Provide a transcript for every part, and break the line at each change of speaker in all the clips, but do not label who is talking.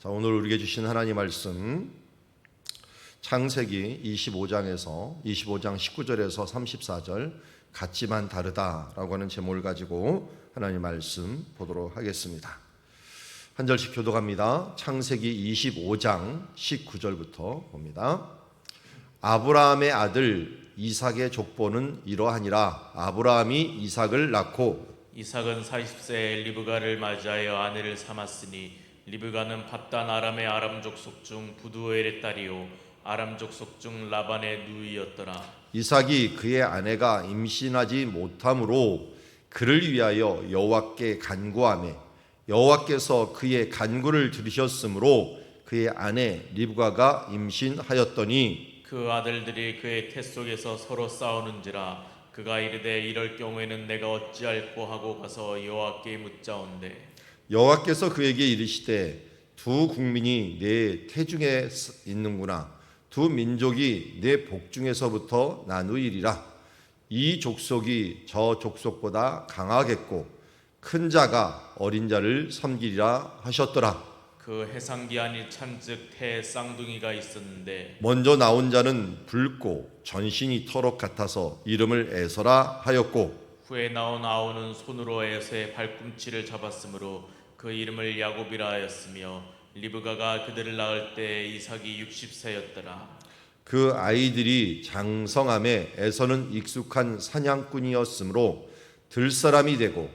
자, 오늘 우리에게 주신 하나님 말씀 창세기 25장에서 25장 19절에서 34절 같지만 다르다라고 하는 제목을 가지고 하나님 말씀 보도록 하겠습니다. 한 절씩 교독합니다. 창세기 25장 19절부터 봅니다. 아브라함의 아들 이삭의 족보는 이러하니라. 아브라함이 이삭을 낳고
이삭은 40세에 리브가를 맞이하여 아내를 삼았으니 리브가는 밧단 아람의 아람 족속 중 부두엘의 딸이요 아람 족속 중 라반의 누이였더라.
이삭이 그의 아내가 임신하지 못함으로 그를 위하여 여호와께 간구하매 여호와께서 그의 간구를 들으셨으므로 그의 아내 리브가가 임신하였더니
그 아들들이 그의 태 속에서 서로 싸우는지라 그가 이르되 이럴 경우에는 내가 어찌할꼬 하고 가서 여호와께 묻자온대
여호와께서 그에게 이르시되 두 국민이 내 태중에 있는구나. 두 민족이 내 복중에서부터 나누이리라. 이 족속이 저 족속보다 강하겠고 큰 자가 어린 자를 섬기리라 하셨더라.
그 해상기 안이 찬즉 태에 쌍둥이가 있었는데
먼저 나온 자는 붉고 전신이 털옷 같아서 이름을 에서라 하였고
후에 나온 아우는 손으로 에서의 발꿈치를 잡았으므로 그 이름을 야곱이라 하였으며 리브가가 그들을 낳을 때 이삭이 60세였더라.
그 아이들이 장성함에 에서는 익숙한 사냥꾼이었으므로 들사람이 되고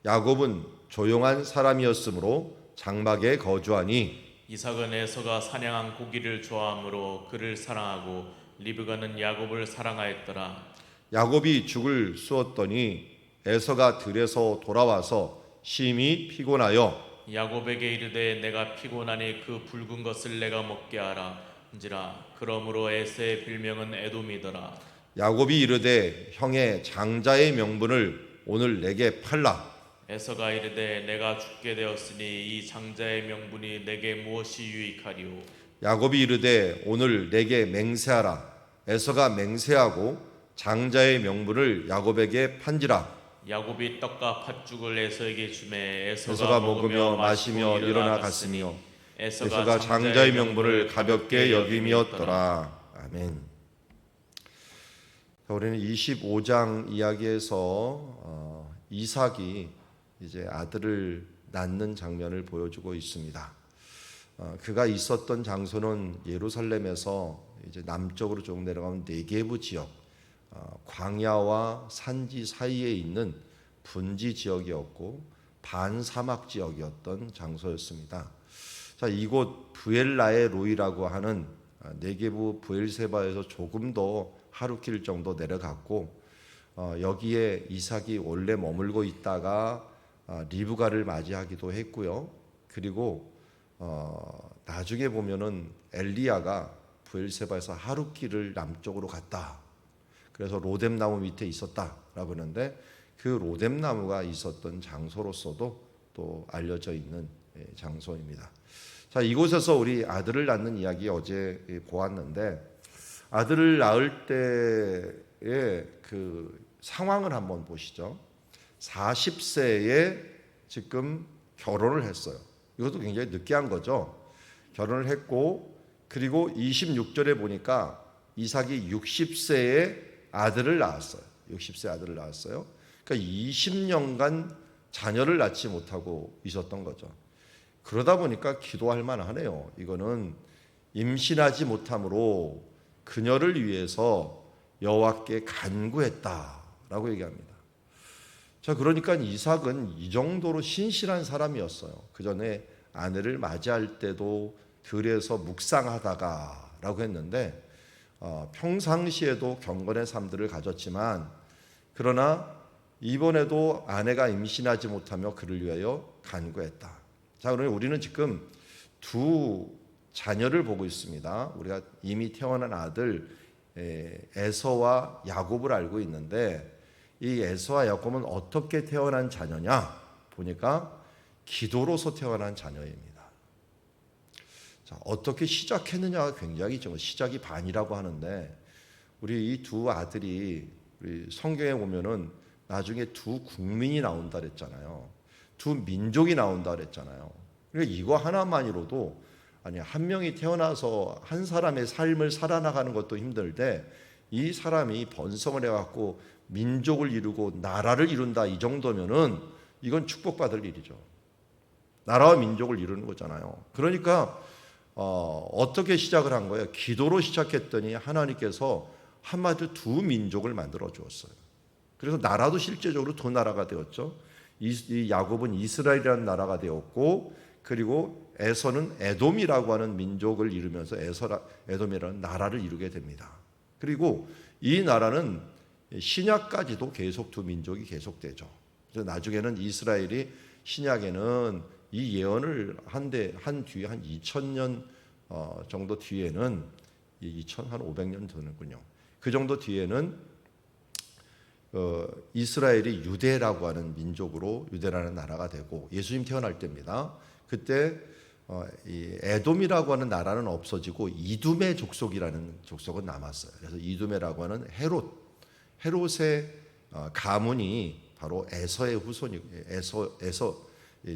야곱은 조용한 사람이었으므로 장막에 거주하니
이삭은 에서가 사냥한 고기를 좋아하므로 그를 사랑하고 리브가는 야곱을 사랑하였더라.
야곱이 죽을 쑤었더니 에서가 들에서 돌아와서 심히 피곤하여
야곱에게 이르되 내가 피곤하니 그 붉은 것을 내가 먹게 하라 인지라. 그러므로 에서의 별명은 에돔이더라.
야곱이 이르되 형의 장자의 명분을 오늘 내게 팔라.
에서가 이르되 내가 죽게 되었으니 이 장자의 명분이 내게 무엇이 유익하리오.
야곱이 이르되 오늘 내게 맹세하라. 에서가 맹세하고 장자의 명분을 야곱에게 판지라.
야곱이 떡과 팥죽을 에서에게 주매
에서가 먹으며 마시며 일어나 갔으며 에서가 장자의 명분을 가볍게 여김이었더라. 아멘. 우리는 25장 이야기에서 이삭이 이제 아들을 낳는 장면을 보여주고 있습니다. 그가 있었던 장소는 예루살렘에서 이제 남쪽으로 조금 내려가면 네게부 지역, 광야와 산지 사이에 있는 분지 지역이었고 반사막 지역이었던 장소였습니다. 자, 이곳 부엘라의 로이라고 하는 네게부 부엘세바에서 조금 더 하루길 정도 내려갔고 여기에 이삭이 원래 머물고 있다가 리브가를 맞이하기도 했고요. 그리고 나중에 보면은 엘리야가 부엘세바에서 하루길을 남쪽으로 갔다. 그래서 로뎀나무 밑에 있었다라고 하는데 그 로뎀나무가 있었던 장소로서도 또 알려져 있는 장소입니다. 자, 이곳에서 우리 아들을 낳는 이야기 어제 보았는데 아들을 낳을 때의 그 상황을 한번 보시죠. 40세에 지금 결혼을 했어요. 이것도 굉장히 늦게 한 거죠. 결혼을 했고 그리고 26절에 보니까 이삭이 60세에 아들을 낳았어요. 60세 아들을 낳았어요. 그러니까 20년간 자녀를 낳지 못하고 있었던 거죠. 그러다 보니까 기도할 만하네요. 이거는 임신하지 못함으로 그녀를 위해서 여호와께 간구했다라고 얘기합니다. 자, 그러니까 이삭은 이 정도로 신실한 사람이었어요. 그 전에 아내를 맞이할 때도 들에서 묵상하다가라고 했는데 평상시에도 경건의 삶들을 가졌지만 그러나 이번에도 아내가 임신하지 못하며 그를 위하여 간구했다. 자, 그러면 우리는 지금 두 자녀를 보고 있습니다. 우리가 이미 태어난 아들 에서와 야곱을 알고 있는데 이 에서와 야곱은 어떻게 태어난 자녀냐 보니까 기도로서 태어난 자녀입니다. 자, 어떻게 시작했느냐가 굉장히 좀 시작이 반이라고 하는데 우리 이 두 아들이 우리 성경에 보면은 나중에 두 국민이 나온다 그랬잖아요. 두 민족이 나온다 그랬잖아요. 그러니까 이거 하나만으로도 아니, 한 명이 태어나서 한 사람의 삶을 살아나가는 것도 힘들때 이 사람이 번성을 해갖고 민족을 이루고 나라를 이룬다, 이 정도면은 이건 축복받을 일이죠. 나라와 민족을 이루는 거잖아요. 그러니까 어떻게 시작을 한 거예요? 기도로 시작했더니 하나님께서 한마디로 두 민족을 만들어 주었어요. 그래서 나라도 실제적으로 두 나라가 되었죠. 이 야곱은 이스라엘이라는 나라가 되었고, 그리고 에서는 에돔이라고 하는 민족을 이루면서 에돔이라는 나라를 이루게 됩니다. 그리고 이 나라는 신약까지도 계속 두 민족이 계속되죠. 그래서 나중에는 이스라엘이 신약에는 이 예언을 한 뒤에 한 2000년 정도 뒤에는 한 500년 되는군요. 그 정도 뒤에는 이스라엘이 유대라고 하는 민족으로, 유대라는 나라가 되고, 예수님 태어날 때입니다. 그때 이 에돔이라고 하는 나라는 없어지고 이두메 족속이라는 족속은 남았어요. 그래서 이두메라고 하는 헤롯의 가문이 바로 에서의 후손이,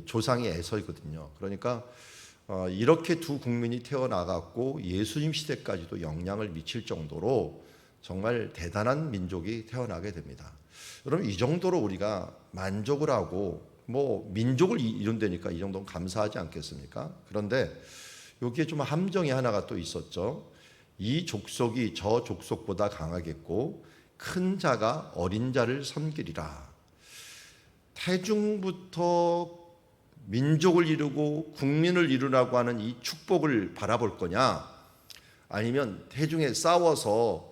조상이 에서이거든요. 그러니까 이렇게 두 국민이 태어나갔고 예수님 시대까지도 영향을 미칠 정도로 정말 대단한 민족이 태어나게 됩니다. 여러분, 이 정도로 우리가 만족을 하고 민족을 이룬다니까 이 정도는 감사하지 않겠습니까? 그런데 여기에 좀 함정이 하나가 또 있었죠. 이 족속이 저 족속보다 강하겠고 큰 자가 어린 자를 섬기리라. 태중부터 민족을 이루고 국민을 이루라고 하는 이 축복을 바라볼 거냐, 아니면 태중에 싸워서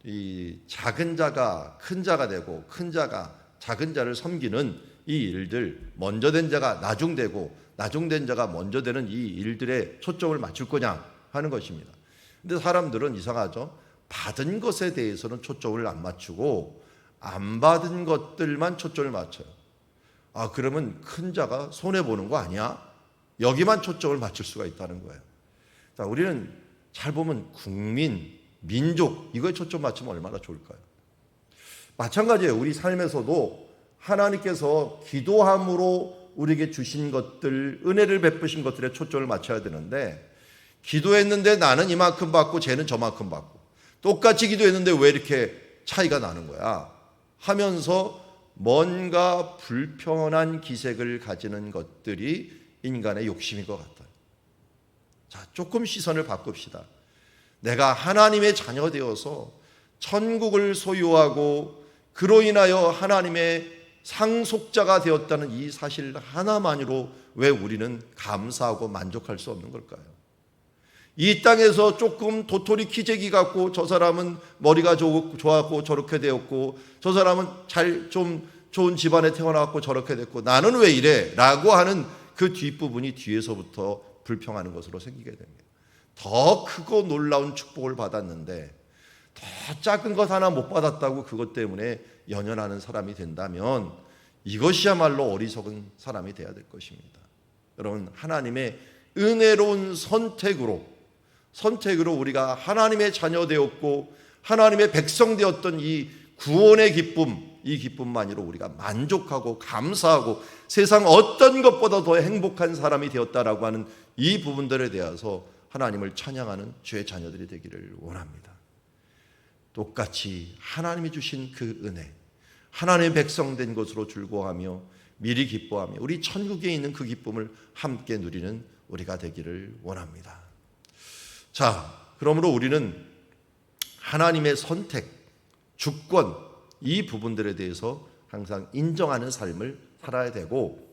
이 작은 자가 큰 자가 되고 큰 자가 작은 자를 섬기는 이 일들, 먼저 된 자가 나중되고 나중된 자가 먼저 되는 이 일들에 초점을 맞출 거냐 하는 것입니다. 근데 사람들은 이상하죠. 받은 것에 대해서는 초점을 안 맞추고 안 받은 것들만 초점을 맞춰요. 그러면 큰 자가 손해보는 거 아니야? 여기만 초점을 맞출 수가 있다는 거예요. 자, 우리는 잘 보면 국민, 민족, 이거에 초점 맞추면 얼마나 좋을까요? 마찬가지예요. 우리 삶에서도 하나님께서 기도함으로 우리에게 주신 것들, 은혜를 베푸신 것들에 초점을 맞춰야 되는데, 기도했는데 나는 이만큼 받고 쟤는 저만큼 받고, 똑같이 기도했는데 왜 이렇게 차이가 나는 거야? 하면서 뭔가 불편한 기색을 가지는 것들이 인간의 욕심인 것 같아요. 자, 조금 시선을 바꿉시다. 내가 하나님의 자녀 되어서 천국을 소유하고 그로 인하여 하나님의 상속자가 되었다는 이 사실 하나만으로 왜 우리는 감사하고 만족할 수 없는 걸까요? 이 땅에서 조금 도토리 키재기 같고, 저 사람은 머리가 좋았고 저렇게 되었고, 저 사람은 좀 좋은 집안에 태어나고 저렇게 됐고, 나는 왜 이래? 라고 하는 그 뒷부분이 뒤에서부터 불평하는 것으로 생기게 됩니다. 더 크고 놀라운 축복을 받았는데 더 작은 것 하나 못 받았다고 그것 때문에 연연하는 사람이 된다면 이것이야말로 어리석은 사람이 되어야 될 것입니다. 여러분, 하나님의 은혜로운 선택으로 우리가 하나님의 자녀 되었고 하나님의 백성 되었던 이 구원의 기쁨, 이 기쁨만으로 우리가 만족하고 감사하고 세상 어떤 것보다 더 행복한 사람이 되었다라고 하는 이 부분들에 대해서 하나님을 찬양하는 주의 자녀들이 되기를 원합니다. 똑같이 하나님이 주신 그 은혜, 하나님의 백성 된 것으로 즐거워하며 미리 기뻐하며 우리 천국에 있는 그 기쁨을 함께 누리는 우리가 되기를 원합니다. 자, 그러므로 우리는 하나님의 선택, 주권, 이 부분들에 대해서 항상 인정하는 삶을 살아야 되고,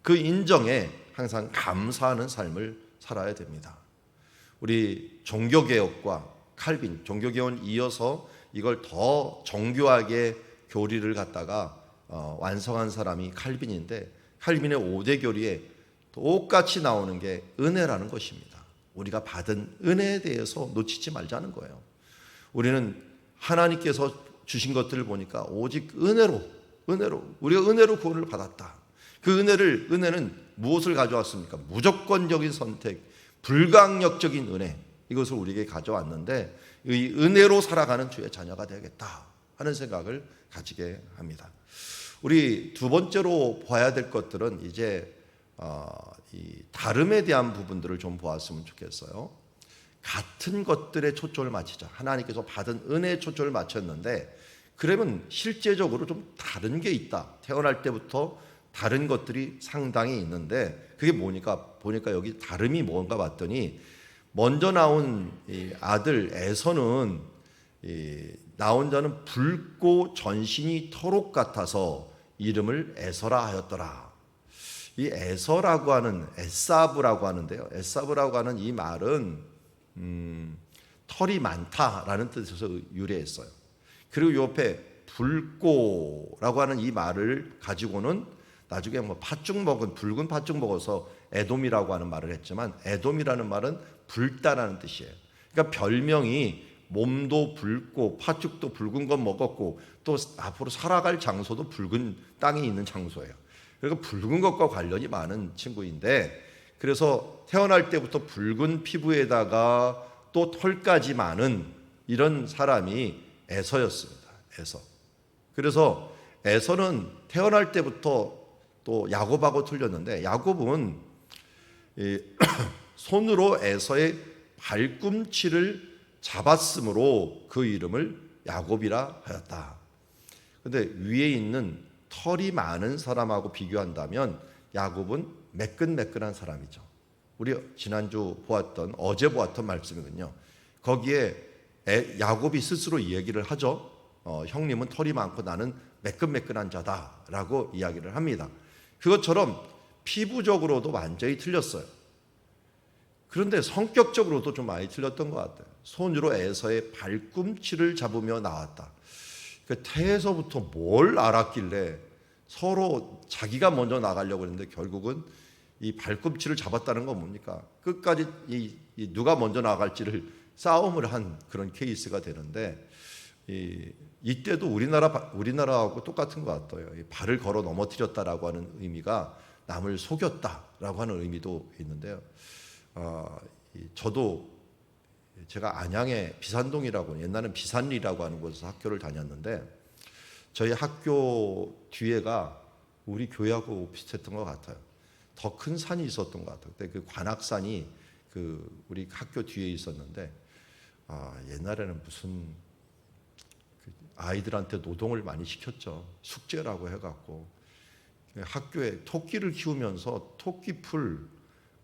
그 인정에 항상 감사하는 삶을 살아야 됩니다. 우리 종교개혁과 칼빈, 종교개혁은 이어서 이걸 더 정교하게 교리를 갖다가 완성한 사람이 칼빈인데, 칼빈의 5대 교리에 똑같이 나오는 게 은혜라는 것입니다. 우리가 받은 은혜에 대해서 놓치지 말자는 거예요. 우리는 하나님께서 주신 것들을 보니까 오직 은혜로 우리가 은혜로 구원을 받았다. 그 은혜는 무엇을 가져왔습니까? 무조건적인 선택, 불강력적인 은혜, 이것을 우리에게 가져왔는데 이 은혜로 살아가는 주의 자녀가 되야겠다 하는 생각을 가지게 합니다. 우리 두 번째로 봐야 될 것들은 이제 이 다름에 대한 부분들을 좀 보았으면 좋겠어요. 같은 것들에 초점을 맞추자. 하나님께서 받은 은혜에 초점을 맞췄는데 그러면 실제적으로 좀 다른 게 있다. 태어날 때부터 다른 것들이 상당히 있는데 그게 뭐니까 보니까 여기 다름이 뭔가 봤더니 먼저 나온 이 아들 에서는 나온 자는 붉고 전신이 터록 같아서 이름을 에서라 하였더라. 이 에서라고 하는 에사브라고 하는데요. 에사브라고 하는 이 말은 털이 많다라는 뜻에서 유래했어요. 그리고 옆에 붉고라고 하는 이 말을 가지고는 나중에 뭐 팥죽 먹은 붉은 팥죽 먹어서 에돔이라고 하는 말을 했지만 에돔이라는 말은 붉다라는 뜻이에요. 그러니까 별명이 몸도 붉고 팥죽도 붉은 건 먹었고 또 앞으로 살아갈 장소도 붉은 땅이 있는 장소예요. 그러니까 붉은 것과 관련이 많은 친구인데 그래서 태어날 때부터 붉은 피부에다가 또 털까지 많은 이런 사람이 에서였습니다. 에서. 그래서 에서는 태어날 때부터 또 야곱하고 틀렸는데 야곱은 손으로 에서의 발꿈치를 잡았으므로 그 이름을 야곱이라 하였다. 그런데 위에 있는 털이 많은 사람하고 비교한다면 야곱은 매끈매끈한 사람이죠. 우리 지난주 보았던 어제 보았던 말씀이군요. 거기에 야곱이 스스로 이야기를 하죠. 형님은 털이 많고 나는 매끈매끈한 자다라고 이야기를 합니다. 그것처럼 피부적으로도 완전히 틀렸어요. 그런데 성격적으로도 좀 많이 틀렸던 것 같아요. 손으로 에서의 발꿈치를 잡으며 나왔다. 태에서부터 뭘 알았길래 서로 자기가 먼저 나가려고 했는데 결국은 이 발꿈치를 잡았다는 건 뭡니까? 끝까지 이 누가 먼저 나갈지를 싸움을 한 그런 케이스가 되는데 이때도 우리나라하고 똑같은 것 같아요. 발을 걸어 넘어뜨렸다라고 하는 의미가 남을 속였다라고 하는 의미도 있는데요. 저도 제가 안양의 비산동이라고 옛날엔 비산리라고 하는 곳에서 학교를 다녔는데 저희 학교 뒤에가 우리 교회하고 비슷했던 것 같아요. 더 큰 산이 있었던 것 같아요. 그때 그 관악산이 그 우리 학교 뒤에 있었는데 옛날에는 무슨 아이들한테 노동을 많이 시켰죠. 숙제라고 해갖고 학교에 토끼를 키우면서 토끼풀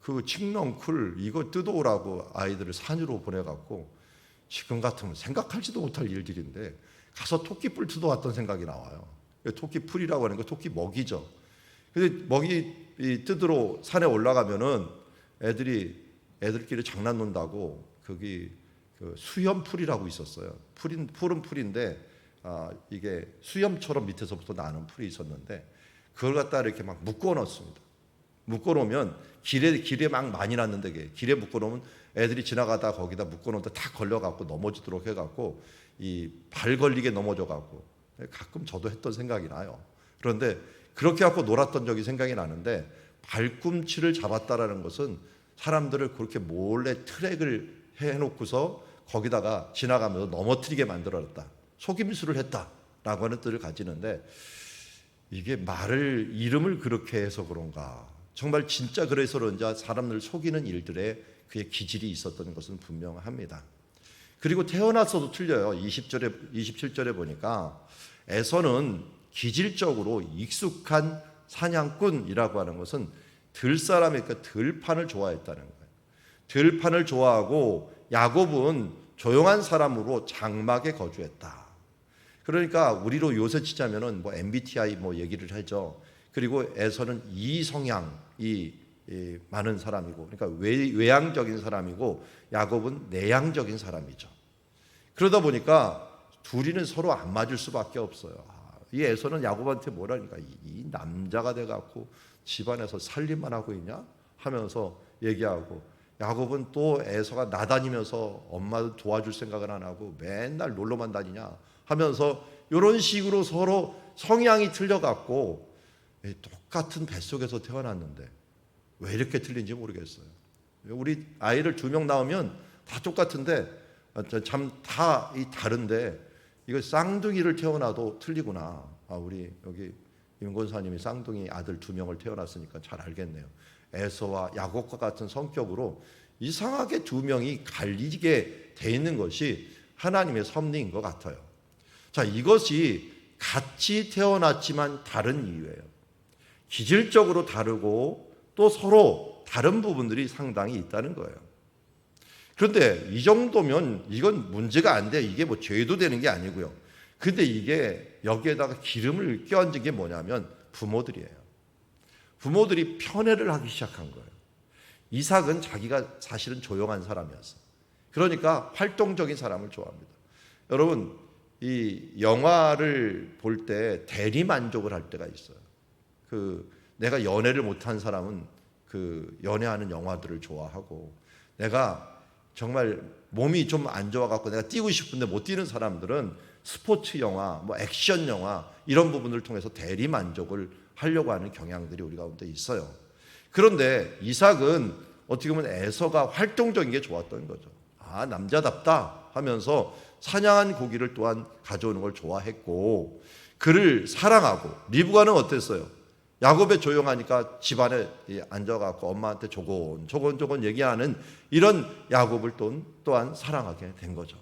그 칡넝쿨 이거 뜯어오라고 아이들을 산으로 보내갖고 지금 같으면 생각하지도 못할 일들인데 가서 토끼풀 뜯어왔던 생각이 나와요. 토끼풀이라고 하는 거 토끼 먹이죠. 근데 먹이 뜯으러 산에 올라가면은 애들끼리 장난 논다고 거기 그 수염풀이라고 있었어요. 풀은 풀인데 이게 수염처럼 밑에서부터 나는 풀이 있었는데 그걸 갖다 이렇게 막 묶어 넣습니다. 묶어 놓으면 길에 막 많이 났는데 길에 묶어 놓으면 애들이 지나가다 거기다 묶어 놓는데 다 걸려갖고 넘어지도록 해갖고 이 발 걸리게 넘어져갖고 가끔 저도 했던 생각이 나요. 그런데 그렇게 갖고 놀았던 적이 생각이 나는데 발꿈치를 잡았다라는 것은 사람들을 그렇게 몰래 트랙을 해놓고서 거기다가 지나가면서 넘어뜨리게 만들어놨다. 속임수를 했다라고 하는 뜻을 가지는데 이게 이름을 그렇게 해서 그런가. 정말 진짜 그래서 그런지 사람들을 속이는 일들에 그의 기질이 있었던 것은 분명합니다. 그리고 태어나서도 틀려요. 27절에 보니까 에서는 기질적으로 익숙한 사냥꾼이라고 하는 것은 들사람이니까 들판을 좋아했다는 거예요. 들판을 좋아하고 야곱은 조용한 사람으로 장막에 거주했다. 그러니까 우리로 요새 치자면은 뭐 MBTI 뭐 얘기를 하죠. 그리고 에서는 이성향이 많은 사람이고, 그러니까 외향적인 사람이고 야곱은 내향적인 사람이죠. 그러다 보니까 둘이는 서로 안 맞을 수밖에 없어요. 이 에서는 야곱한테 뭐라니까 이 남자가 돼갖고 집안에서 살림만 하고 있냐 하면서 얘기하고 야곱은 또 에서가 나다니면서 엄마도 도와줄 생각은 안 하고 맨날 놀러만 다니냐 하면서 이런 식으로 서로 성향이 틀려갖고 똑같은 뱃속에서 태어났는데 왜 이렇게 틀린지 모르겠어요. 우리 아이를 2명 낳으면 다 똑같은데 참 다 다른데 이거 쌍둥이를 태어나도 틀리구나. 우리 여기 임 권사님이 쌍둥이 아들 2명을 태어났으니까 잘 알겠네요. 에서와 야곱과 같은 성격으로 이상하게 2명이 갈리게 돼 있는 것이 하나님의 섭리인 것 같아요. 자, 이것이 같이 태어났지만 다른 이유예요. 기질적으로 다르고 또 서로 다른 부분들이 상당히 있다는 거예요. 그런데 이 정도면 이건 문제가 안 돼. 이게 뭐 죄도 되는 게 아니고요. 근데 이게 여기에다가 기름을 껴얹은 게 뭐냐면 부모들이에요. 부모들이 편애를 하기 시작한 거예요. 이삭은 자기가 사실은 조용한 사람이었어요. 그러니까 활동적인 사람을 좋아합니다. 여러분, 이 영화를 볼 때 대리 만족을 할 때가 있어요. 내가 연애를 못한 사람은 연애하는 영화들을 좋아하고, 내가 정말 몸이 좀 안 좋아갖고 내가 뛰고 싶은데 못 뛰는 사람들은 스포츠 영화, 뭐 액션 영화 이런 부분을 통해서 대리 만족을 하려고 하는 경향들이 우리 가운데 있어요. 그런데 이삭은 어떻게 보면 에서가 활동적인 게 좋았던 거죠. 아, 남자답다 하면서 사냥한 고기를 또한 가져오는 걸 좋아했고, 그를 사랑하고, 리브가는 어땠어요? 야곱의 조용하니까 집안에 앉아갖고 엄마한테 조곤조곤 얘기하는 이런 야곱을 또한 사랑하게 된 거죠.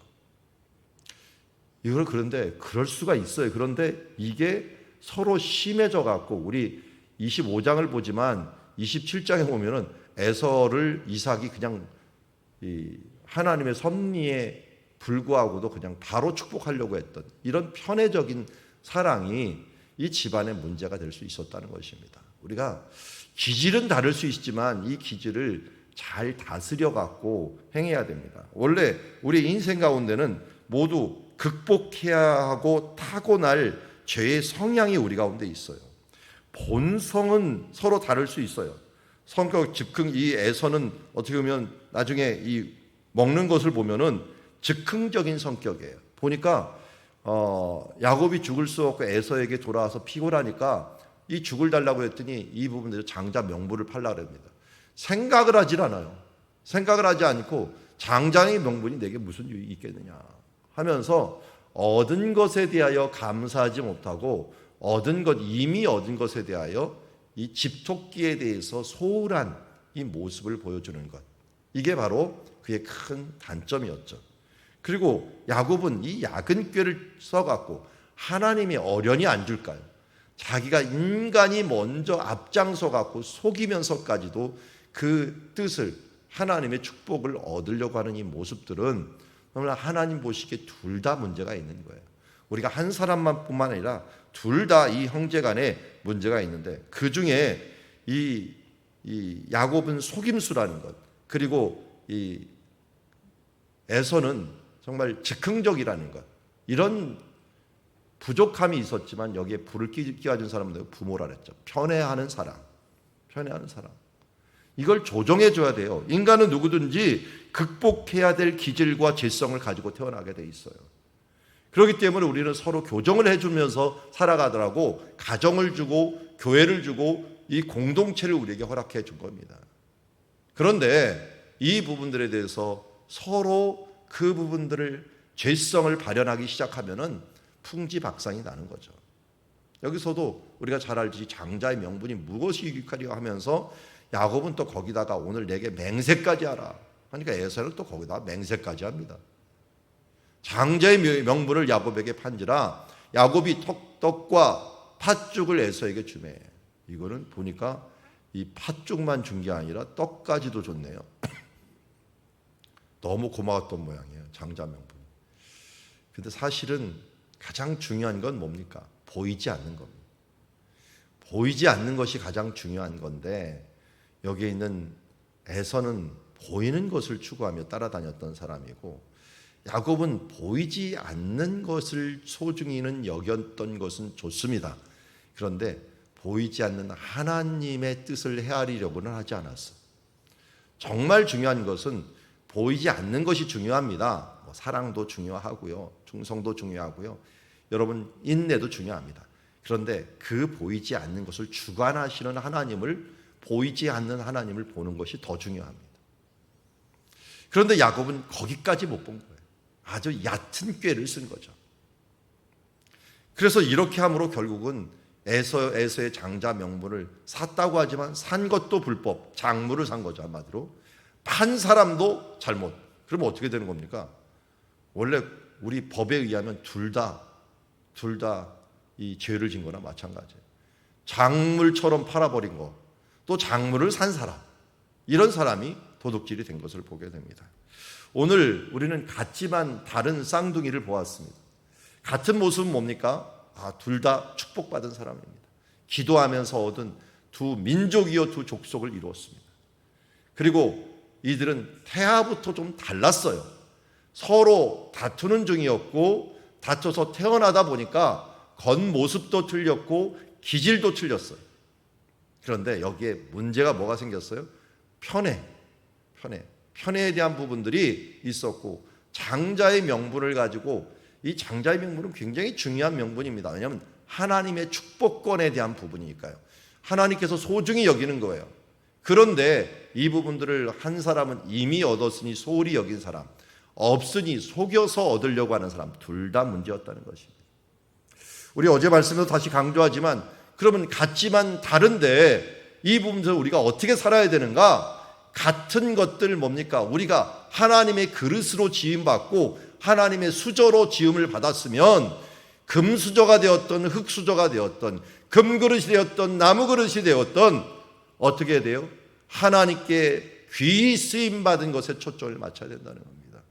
이걸 그런데 그럴 수가 있어요. 그런데 이게 서로 심해져 갖고 우리 25장을 보지만 27장에 보면은 에서를 이삭이 그냥 하나님의 섭리에 불구하고도 그냥 바로 축복하려고 했던 이런 편애적인 사랑이 이 집안의 문제가 될 수 있었다는 것입니다. 우리가 기질은 다를 수 있지만 이 기질을 잘 다스려 갖고 행해야 됩니다. 원래 우리 인생 가운데는 모두 극복해야 하고 타고날 죄의 성향이 우리 가운데 있어요. 본성은 서로 다를 수 있어요. 성격 즉흥, 이 에서는 어떻게 보면 나중에 이 먹는 것을 보면은 즉흥적인 성격이에요. 보니까 야곱이 죽을 수 없고 에서에게 돌아와서 피곤하니까 이 죽을 달라고 했더니 이 부분에서 장자 명부를 팔라고 합니다. 생각을 하질 않아요. 생각을 하지 않고 장자의 명분이 내게 무슨 유익이 있겠느냐 하면서 얻은 것에 대하여 감사하지 못하고 이미 얻은 것에 대하여 이 집토끼에 대해서 소홀한 이 모습을 보여주는 것, 이게 바로 그의 큰 단점이었죠. 그리고 야곱은 이 작은 꾀를 써갖고 하나님이 어련히 안 줄까요? 자기가 인간이 먼저 앞장서 갖고 속이면서까지도 그 뜻을, 하나님의 축복을 얻으려고 하는 이 모습들은 정말 하나님 보시기에 둘 다 문제가 있는 거예요. 우리가 한 사람만 뿐만 아니라 둘 다 이 형제 간에 문제가 있는데, 그 중에 이 야곱은 속임수라는 것, 그리고 이 에서는 정말 즉흥적이라는 것, 이런 부족함이 있었지만 여기에 불을 끼워준 사람은 부모라 그랬죠. 편애하는 사람. 이걸 조정해 줘야 돼요. 인간은 누구든지 극복해야 될 기질과 질성을 가지고 태어나게 돼 있어요. 그렇기 때문에 우리는 서로 교정을 해주면서 살아가더라고 가정을 주고 교회를 주고 이 공동체를 우리에게 허락해 준 겁니다. 그런데 이 부분들에 대해서 서로 그 부분들을 죄성을 발현하기 시작하면은 풍지박산이 나는 거죠. 여기서도 우리가 잘 알지 장자의 명분이 무엇이 유익하리까 하면서 야곱은 또 거기다가 오늘 내게 맹세까지 하라 하니까 에서는 또 거기다가 맹세까지 합니다. 장자의 명분을 야곱에게 판지라 야곱이 떡과 팥죽을 에서에게 주매. 이거는 보니까 이 팥죽만 준 게 아니라 떡까지도 줬네요. 너무 고마웠던 모양이에요. 장자 명분. 근데 사실은 가장 중요한 건 뭡니까? 보이지 않는 겁니다. 보이지 않는 것이 가장 중요한 건데, 여기에 있는 에서는 보이는 것을 추구하며 따라다녔던 사람이고, 야곱은 보이지 않는 것을 소중히는 여겼던 것은 좋습니다. 그런데 보이지 않는 하나님의 뜻을 헤아리려고는 하지 않았어. 정말 중요한 것은 보이지 않는 것이 중요합니다. 사랑도 중요하고요, 충성도 중요하고요, 여러분 인내도 중요합니다. 그런데 그 보이지 않는 것을 주관하시는 하나님을, 보이지 않는 하나님을 보는 것이 더 중요합니다. 그런데 야곱은 거기까지 못 본 거예요. 아주 얕은 꾀를 쓴 거죠. 그래서 이렇게 함으로 결국은 에서의 장자 명분을 샀다고 하지만 산 것도 불법, 작물을 산 거죠. 한마디로 판 사람도 잘못. 그러면 어떻게 되는 겁니까? 원래 우리 법에 의하면 둘 다 이 죄를 진 거나 마찬가지예요. 작물처럼 팔아버린 거, 또 작물을 산 사람, 이런 사람이 도둑질이 된 것을 보게 됩니다. 오늘 우리는 같지만 다른 쌍둥이를 보았습니다. 같은 모습은 뭡니까? 둘 다 축복받은 사람입니다. 기도하면서 얻은 두 민족이요 두 족속을 이루었습니다. 그리고 이들은 태아부터 좀 달랐어요. 서로 다투는 중이었고 다퉈서 태어나다 보니까 겉모습도 틀렸고 기질도 틀렸어요. 그런데 여기에 문제가 뭐가 생겼어요? 편애에 대한 부분들이 있었고, 장자의 명분을 가지고, 이 장자의 명분은 굉장히 중요한 명분입니다. 왜냐하면 하나님의 축복권에 대한 부분이니까요. 하나님께서 소중히 여기는 거예요. 그런데 이 부분들을 한 사람은 이미 얻었으니 소홀히 여긴 사람, 없으니 속여서 얻으려고 하는 사람, 둘 다 문제였다는 것입니다. 우리 어제 말씀에서 다시 강조하지만, 그러면 같지만 다른데 이 부분에서 우리가 어떻게 살아야 되는가? 같은 것들 뭡니까? 우리가 하나님의 그릇으로 지음받고 하나님의 수저로 지음을 받았으면 금수저가 되었던 흙수저가 되었던 금그릇이 되었던 나무그릇이 되었던 어떻게 돼요? 하나님께 귀히 쓰임받은 것에 초점을 맞춰야 된다는 겁니다.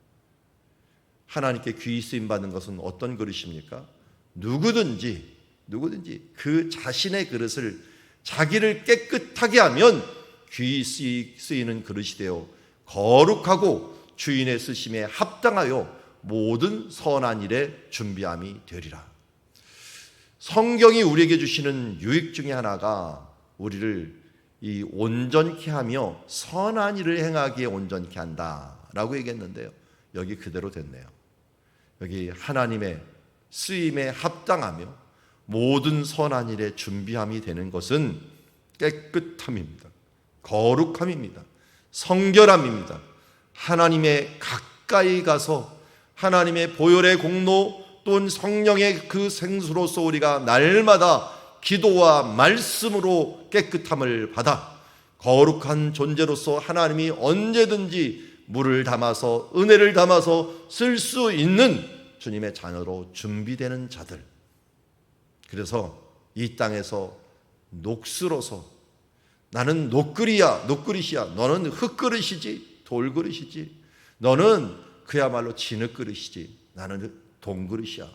하나님께 귀히 쓰임받는 것은 어떤 그릇입니까? 누구든지 그 자신의 그릇을 자기를 깨끗하게 하면 귀히 쓰이는 그릇이 되어 거룩하고 주인의 쓰심에 합당하여 모든 선한 일에 준비함이 되리라. 성경이 우리에게 주시는 유익 중에 하나가 우리를 이 온전케 하며 선한 일을 행하기에 온전케 한다라고 얘기했는데요. 여기 그대로 됐네요. 여기 하나님의 쓰임에 합당하며 모든 선한 일에 준비함이 되는 것은 깨끗함입니다. 거룩함입니다. 성결함입니다. 하나님의 가까이 가서 하나님의 보혈의 공로 또는 성령의 그 생수로서 우리가 날마다 기도와 말씀으로 깨끗함을 받아 거룩한 존재로서 하나님이 언제든지 물을 담아서 은혜를 담아서 쓸 수 있는 주님의 자녀로 준비되는 자들. 그래서 이 땅에서 녹슬어서 나는 녹그릇이야, 너는 흙그릇이지, 돌그릇이지, 너는 그야말로 진흙그릇이지, 나는 동그릇이야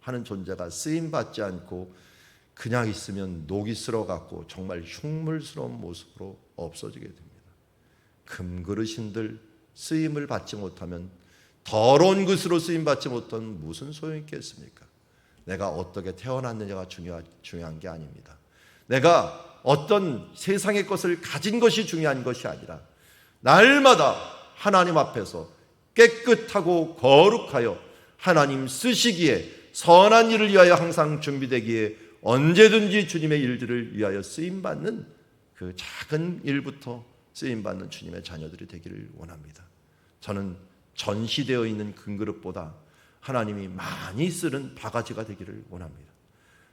하는 존재가 쓰임받지 않고 그냥 있으면 녹이 쓸어갖고 정말 흉물스러운 모습으로 없어지게 됩니다. 금그릇인들 쓰임을 받지 못하면 더러운 것으로 쓰임받지 못하면 무슨 소용이 있겠습니까? 내가 어떻게 태어났느냐가 중요한 게 아닙니다. 내가 어떤 세상의 것을 가진 것이 중요한 것이 아니라 날마다 하나님 앞에서 깨끗하고 거룩하여 하나님 쓰시기에 선한 일을 위하여 항상 준비되기에 언제든지 주님의 일들을 위하여 쓰임받는 그 작은 일부터 쓰임받는 주님의 자녀들이 되기를 원합니다. 저는 전시되어 있는 금그릇보다 하나님이 많이 쓰는 바가지가 되기를 원합니다.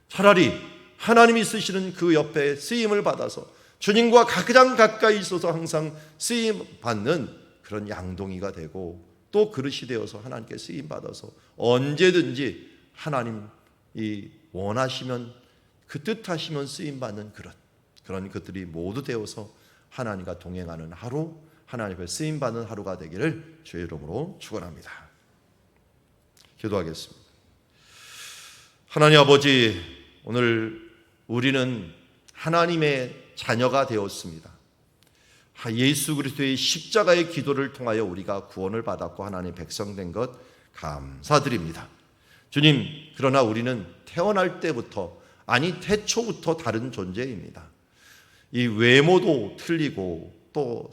차라리 하나님이 쓰시는 그 옆에 쓰임을 받아서 주님과 가장 가까이 있어서 항상 쓰임받는 그런 양동이가 되고 또 그릇이 되어서 하나님께 쓰임받아서 언제든지 하나님이 원하시면 그 뜻하시면 쓰임받는 그런 것들이 모두 되어서 하나님과 동행하는 하루, 하나님 앞에 쓰임받는 하루가 되기를 주의 이름으로 축원합니다. 기도하겠습니다. 하나님 아버지, 오늘 우리는 하나님의 자녀가 되었습니다. 예수 그리스도의 십자가의 기도를 통하여 우리가 구원을 받았고 하나님의 백성 된 것 감사드립니다. 주님, 그러나 우리는 태어날 때부터 태초부터 다른 존재입니다. 이 외모도 틀리고 또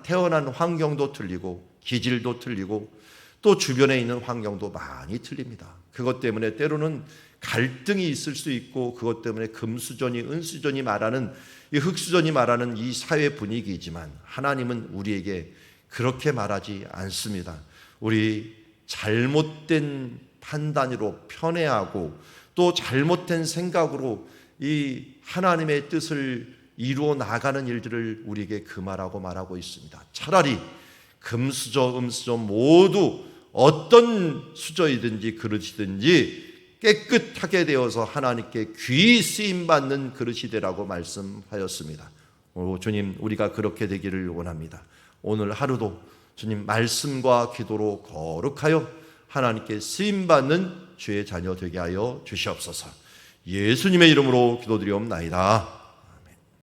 태어난 환경도 틀리고 기질도 틀리고 또 주변에 있는 환경도 많이 틀립니다. 그것 때문에 때로는 갈등이 있을 수 있고 그것 때문에 금수저니 은수저니 말하는 이 흙수저니 말하는 이 사회 분위기이지만 하나님은 우리에게 그렇게 말하지 않습니다. 우리 잘못된 판단으로 편애하고 또 잘못된 생각으로 이 하나님의 뜻을 이루어 나가는 일들을 우리에게 금하라고 말하고 있습니다. 차라리 금수저, 음수저 모두 어떤 수저이든지 그릇이든지 깨끗하게 되어서 하나님께 귀히 쓰임받는 그릇이 되라고 말씀하였습니다. 주님, 우리가 그렇게 되기를 원합니다. 오늘 하루도 주님 말씀과 기도로 거룩하여 하나님께 쓰임받는 주의 자녀 되게 하여 주시옵소서. 예수님의 이름으로 기도드리옵나이다.